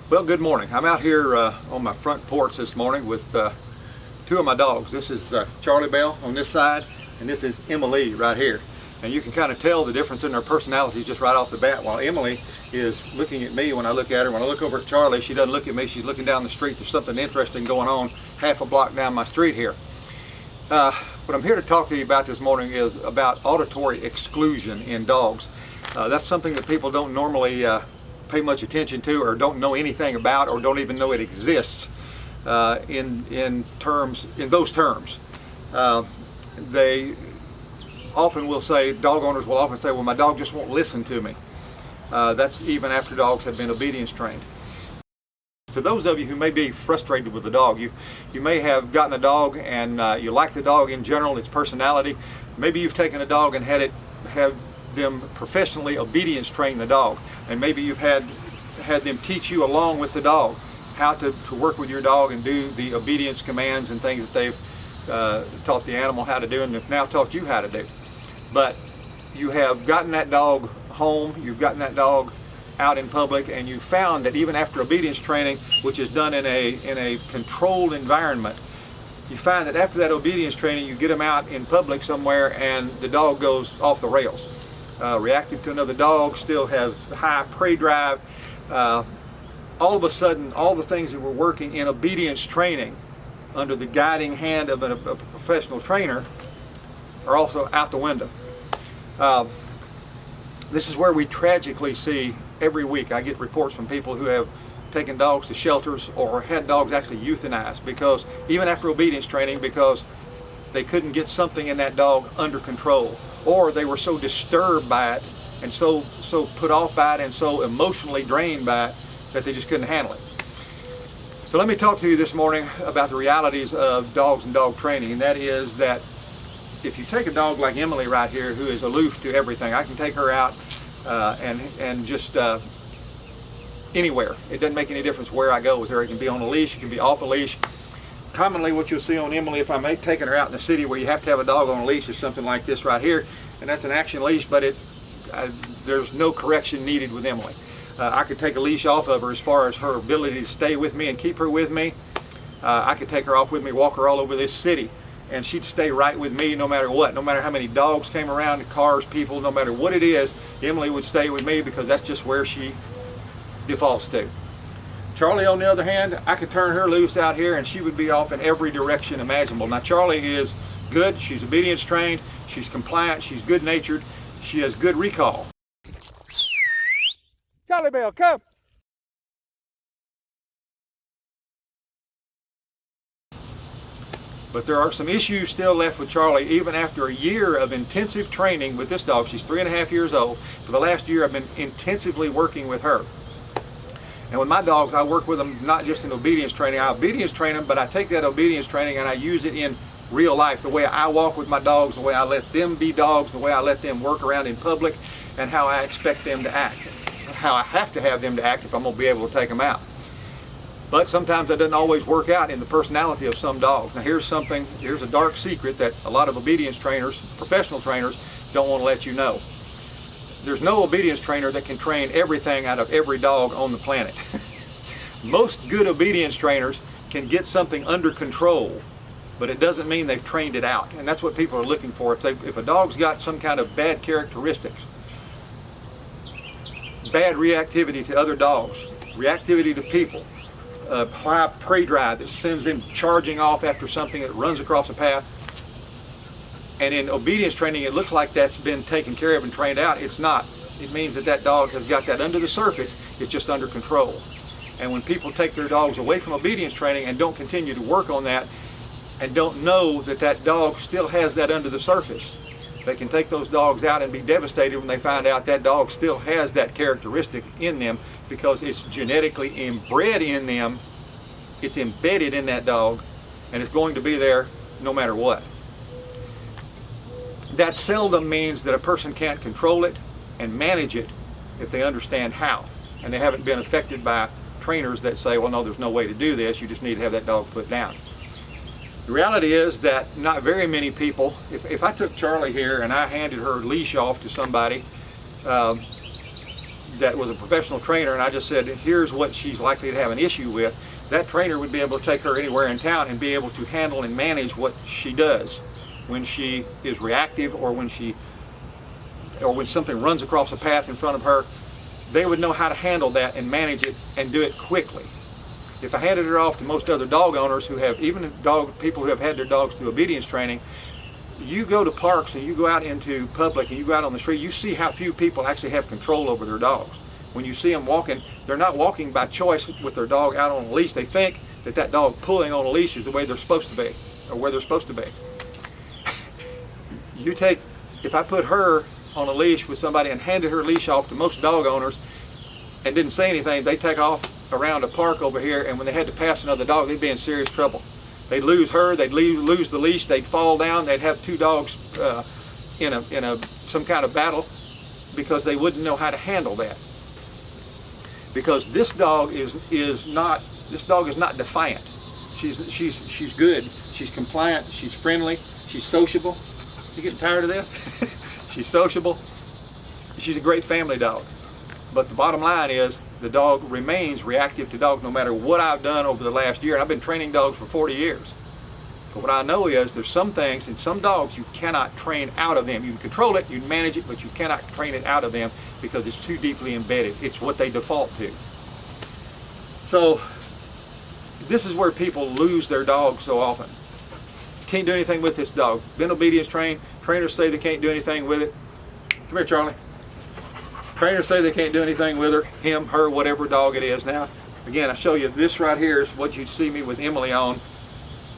Well, good morning. I'm out here on my front porch this morning with two of my dogs. This is Charlie Bell on this side, and this is Emily right here. And you can kind of tell the difference in their personalities just right off the bat. While Emily is looking at me when I look at her, when I look over at Charlie, she doesn't look at me. She's looking down the street. There's something interesting going on half a block down my street here. What I'm here to talk to you about this morning is about auditory exclusion in dogs. That's something that people don't normally pay much attention to, or don't know anything about, or don't even know it exists in those terms. They often will say, dog owners will often say, well, my dog just won't listen to me. That's even after dogs have been obedience trained. To those of you who may be frustrated with the dog, you may have gotten a dog and you like the dog in general, its personality. Maybe you've taken a dog and have them professionally obedience train the dog, and maybe you've had them teach you along with the dog how to work with your dog and do the obedience commands and things that they've taught the animal how to do, and have now taught you how to do. But you have gotten that dog home, you've gotten that dog out in public, and you found that even after obedience training, which is done in a controlled environment, you find that after that obedience training, you get them out in public somewhere and the dog goes off the rails. Reactive to another dog, still has high prey drive. All of a sudden, all the things that were working in obedience training under the guiding hand of a professional trainer are also out the window. This is where we tragically see every week. I get reports from people who have taken dogs to shelters or had dogs actually euthanized because even after obedience training, because they couldn't get something in that dog under control, or they were so disturbed by it and so put off by it and so emotionally drained by it that they just couldn't handle it. So let me talk to you this morning about the realities of dogs and dog training, and that is that if you take a dog like Emily right here, who is aloof to everything, I can take her out and just anywhere. It doesn't make any difference where I go with her. It can be on a leash, it can be off a leash. Commonly what you'll see on Emily, if I'm taking her out in the city where you have to have a dog on a leash, is something like this right here, and that's an action leash, but there's no correction needed with Emily. I could take a leash off of her as far as her ability to stay with me and keep her with me. I could take her off with me, walk her all over this city, and she'd stay right with me no matter what. No matter how many dogs came around, cars, people, no matter what it is, Emily would stay with me because that's just where she defaults to. Charlie, on the other hand, I could turn her loose out here and she would be off in every direction imaginable. Now Charlie is good, she's obedience trained, she's compliant, she's good natured, she has good recall. Charlie Bell, come! But there are some issues still left with Charlie even after a year of intensive training with this dog. She's 3.5 years old. For the last year I've been intensively working with her. And with my dogs, I work with them not just in obedience training. I obedience train them, but I take that obedience training and I use it in real life. The way I walk with my dogs, the way I let them be dogs, the way I let them work around in public, and how I expect them to act. How I have to have them to act if I'm going to be able to take them out. But sometimes that doesn't always work out in the personality of some dogs. Now here's a dark secret that a lot of obedience trainers, professional trainers, don't want to let you know. There's no obedience trainer that can train everything out of every dog on the planet. Most good obedience trainers can get something under control, but it doesn't mean they've trained it out. And that's what people are looking for. If a dog's got some kind of bad characteristics, bad reactivity to other dogs, reactivity to people, high prey drive that sends them charging off after something that runs across a path, and in obedience training it looks like that's been taken care of and trained out, it's not. It means that that dog has got that under the surface, it's just under control. And when people take their dogs away from obedience training and don't continue to work on that, and don't know that that dog still has that under the surface, they can take those dogs out and be devastated when they find out that dog still has that characteristic in them, because it's genetically inbred in them, it's embedded in that dog, and it's going to be there no matter what. That seldom means that a person can't control it and manage it if they understand how, and they haven't been affected by trainers that say, well, no, there's no way to do this, you just need to have that dog put down. The reality is that not very many people, if I took Charlie here and I handed her leash off to somebody, that was a professional trainer, and I just said, here's what she's likely to have an issue with, that trainer would be able to take her anywhere in town and be able to handle and manage what she does when she is reactive, or when something runs across a path in front of her. They would know how to handle that and manage it and do it quickly. If I handed her off to most other dog owners who have, even people who have had their dogs through obedience training, you go to parks and you go out into public and you go out on the street, you see how few people actually have control over their dogs. When you see them walking, they're not walking by choice with their dog out on a leash. They think that that dog pulling on a leash is the way they're supposed to be, or where they're supposed to be. If I put her on a leash with somebody and handed her leash off to most dog owners and didn't say anything, they'd take off around a park over here, and when they had to pass another dog, they'd be in serious trouble. They'd lose her, they'd lose the leash, they'd fall down, they'd have two dogs in some kind of battle, because they wouldn't know how to handle that. Because this dog is not defiant. She's good. She's compliant. She's friendly. She's sociable. You getting tired of this? She's sociable. She's a great family dog. But the bottom line is, the dog remains reactive to dogs no matter what I've done over the last year. And I've been training dogs for 40 years. But what I know is there's some things in some dogs you cannot train out of them. You can control it, you can manage it, but you cannot train it out of them because it's too deeply embedded. It's what they default to. So this is where people lose their dogs so often. Can't do anything with this dog. Been obedience trained. Trainers say they can't do anything with it. Come here, Charlie. Trainers say they can't do anything with her, him, her, whatever dog it is. Now, again, I show you this right here is what you'd see me with Emily on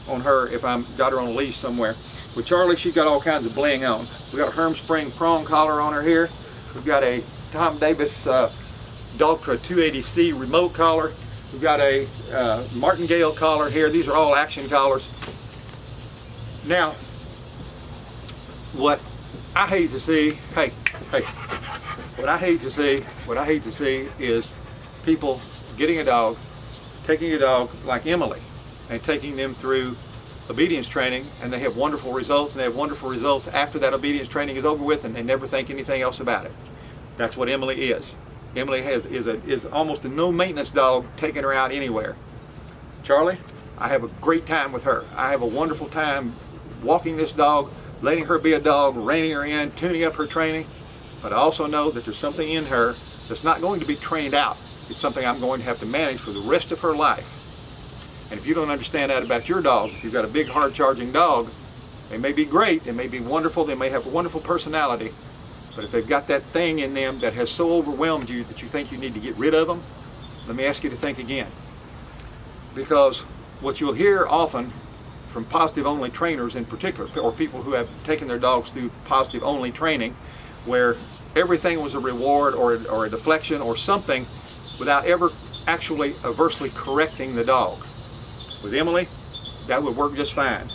her if I got her on a leash somewhere. With Charlie, she's got all kinds of bling on. We got a Herm Spring prong collar on her here. We've got a Tom Davis Daltra 280C remote collar. We've got a Martingale collar here. These are all action collars. Now, what I hate to see, what I hate to see is people getting a dog, taking a dog like Emily, and taking them through obedience training, and they have wonderful results, and they have wonderful results after that obedience training is over with, and they never think anything else about it. That's what Emily is. Emily is almost a no maintenance dog, taking her out anywhere. Charlie, I have a great time with her. I have a wonderful time walking this dog, letting her be a dog, reining her in, tuning up her training. But I also know that there's something in her that's not going to be trained out. It's something I'm going to have to manage for the rest of her life. And if you don't understand that about your dog, if you've got a big, hard-charging dog, they may be great, they may be wonderful, they may have a wonderful personality, but if they've got that thing in them that has so overwhelmed you that you think you need to get rid of them, let me ask you to think again. Because what you'll hear often from positive-only trainers in particular, or people who have taken their dogs through positive-only training, where everything was a reward or a deflection or something without ever actually adversely correcting the dog. With Emily, that would work just fine,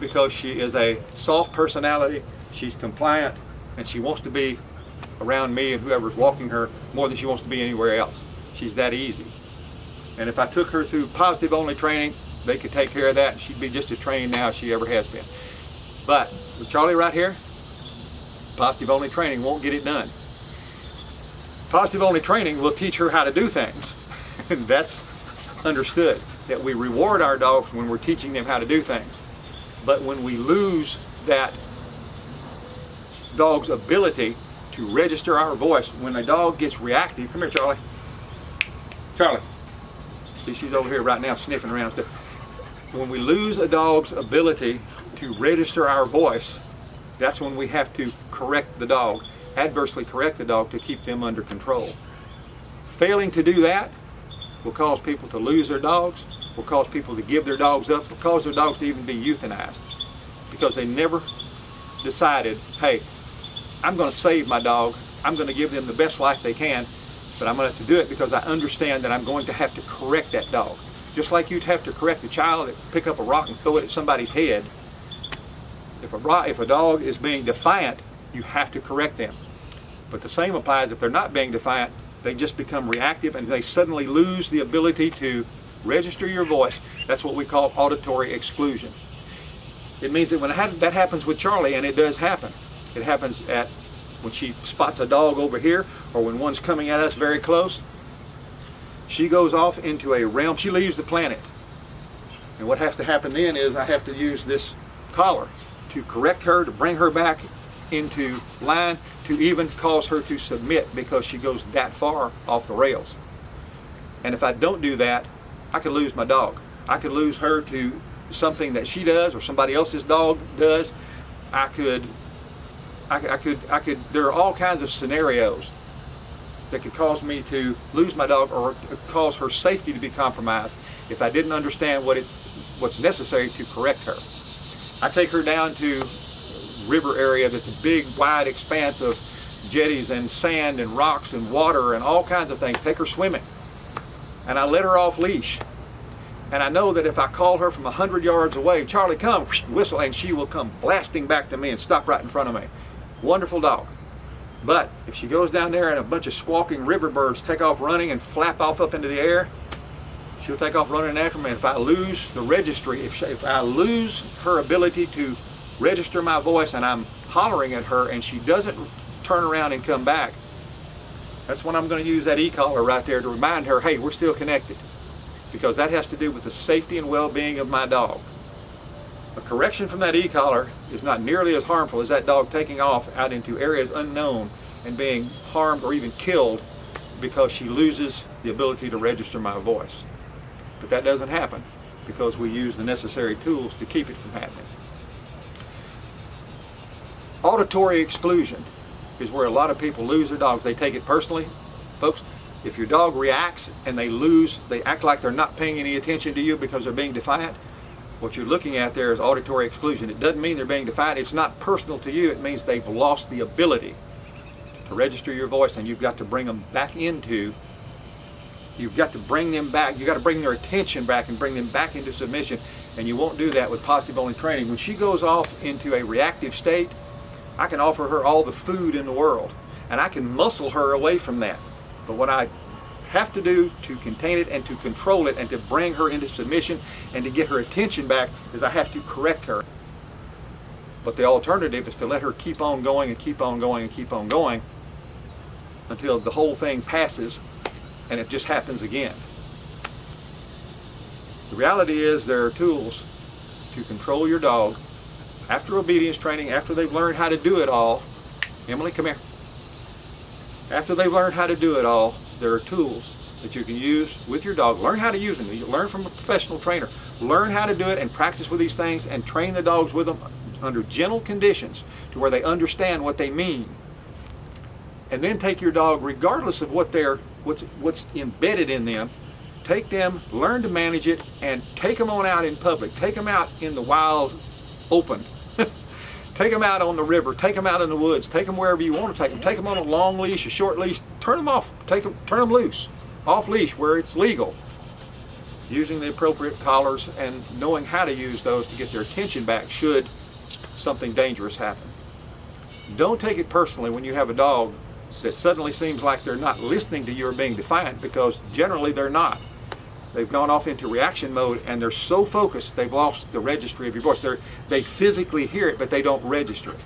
because she is a soft personality, she's compliant, and she wants to be around me and whoever's walking her more than she wants to be anywhere else. She's that easy. And if I took her through positive only training, they could take care of that, and she'd be just as trained now as she ever has been. But with Charlie right here, positive only training won't get it done. Positive only training will teach her how to do things. That's understood, that we reward our dogs when we're teaching them how to do things. But when we lose that dog's ability to register our voice, when a dog gets reactive, come here, Charlie. Charlie. See, she's over here right now sniffing around. When we lose a dog's ability to register our voice, that's when we have to correct the dog, adversely correct the dog to keep them under control. Failing to do that will cause people to lose their dogs, will cause people to give their dogs up, will cause their dogs to even be euthanized, because they never decided, hey, I'm going to save my dog, I'm going to give them the best life they can, but I'm going to have to do it because I understand that I'm going to have to correct that dog. Just like you'd have to correct a child that pick up a rock and throw it at somebody's head. If a dog is being defiant, you have to correct them. But the same applies if they're not being defiant. They just become reactive and they suddenly lose the ability to register your voice. That's what we call auditory exclusion. It means that when that happens with Charlie, and it does happen, it happens at when she spots a dog over here, or when one's coming at us very close, she goes off into a realm, she leaves the planet. And what has to happen then is I have to use this collar to correct her, to bring her back into line, to even cause her to submit because she goes that far off the rails. And if I don't do that, I could lose my dog. I could lose her to something that she does or somebody else's dog does. There are all kinds of scenarios that could cause me to lose my dog or cause her safety to be compromised if I didn't understand what's necessary to correct her. I take her down to a river area that's a big, wide expanse of jetties and sand and rocks and water and all kinds of things. Take her swimming. And I let her off leash. And I know that if I call her from 100 yards away, Charlie, come, whistle, and she will come blasting back to me and stop right in front of me. Wonderful dog. But if she goes down there and a bunch of squawking river birds take off running and flap off up into the air, she'll take off running after me. And if I lose the registry, if I lose her ability to register my voice and I'm hollering at her and she doesn't turn around and come back, that's when I'm going to use that e-collar right there to remind her, hey, we're still connected. Because that has to do with the safety and well-being of my dog. A correction from that e-collar is not nearly as harmful as that dog taking off out into areas unknown and being harmed or even killed because she loses the ability to register my voice. But that doesn't happen because we use the necessary tools to keep it from happening. Auditory exclusion is where a lot of people lose their dogs. They take it personally. Folks, if your dog reacts and they act like they're not paying any attention to you because they're being defiant, what you're looking at there is auditory exclusion. It doesn't mean they're being defiant. It's not personal to you. It means they've lost the ability to register your voice, and you've got to bring them back you've got to bring them back. You've got to bring their attention back and bring them back into submission, and you won't do that with positive only training. When she goes off into a reactive state, I can offer her all the food in the world, and I can muscle her away from that. But what I have to do to contain it and to control it and to bring her into submission and to get her attention back is I have to correct her. But the alternative is to let her keep on going and keep on going and keep on going until the whole thing passes and it just happens again. The reality is there are tools to control your dog after obedience training, after they've learned how to do it all. Emily, come here. After they've learned how to do it all, there are tools that you can use with your dog. Learn how to use them. You learn from a professional trainer. Learn how to do it and practice with these things and train the dogs with them under gentle conditions to where they understand what they mean. And then take your dog, regardless of what's embedded in them, take them, learn to manage it, and take them on out in public. Take them out in the wild open. Take them out on the river, take them out in the woods, take them wherever you want to take them. Take them on a long leash, a short leash, turn them off, turn them loose, off leash where it's legal. Using the appropriate collars and knowing how to use those to get their attention back should something dangerous happen. Don't take it personally when you have a dog that suddenly seems like they're not listening to you or being defiant, because generally they're not. They've gone off into reaction mode and they're so focused they've lost the registry of your voice. They physically hear it, but they don't register it,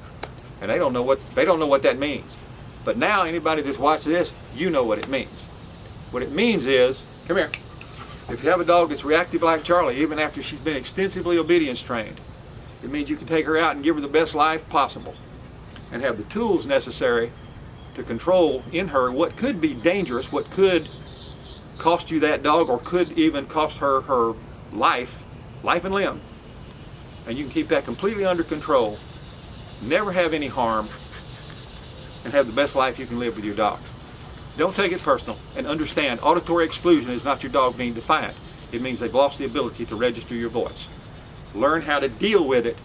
and they don't know what that means. But now anybody that's watched this, you know what it means. What it means is, come here. If you have a dog that's reactive like Charlie, even after she's been extensively obedience trained, it means you can take her out and give her the best life possible, and have the tools necessary to control in her what could be dangerous, what could cost you that dog, or could even cost her life and limb. And you can keep that completely under control, never have any harm, and have the best life you can live with your dog. Don't take it personal, and understand auditory exclusion is not your dog being defiant. It means they've lost the ability to register your voice. Learn how to deal with it,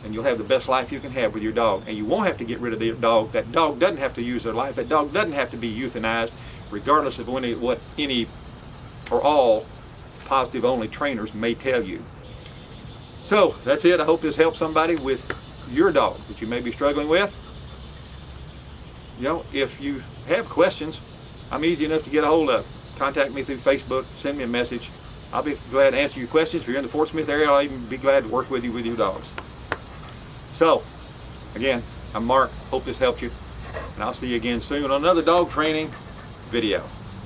and you'll have the best life you can have with your dog. And you won't have to get rid of the dog. That dog doesn't have to use their life. That dog doesn't have to be euthanized, regardless of what any or all positive only trainers may tell you. So that's it. I hope this helps somebody with your dog that you may be struggling with. You know, if you have questions, I'm easy enough to get a hold of. Contact me through Facebook, send me a message. I'll be glad to answer your questions. If you're in the Fort Smith area, I'll even be glad to work with you with your dogs. So, again, I'm Mark. Hope this helped you. and I'll see you again soon on another dog training video.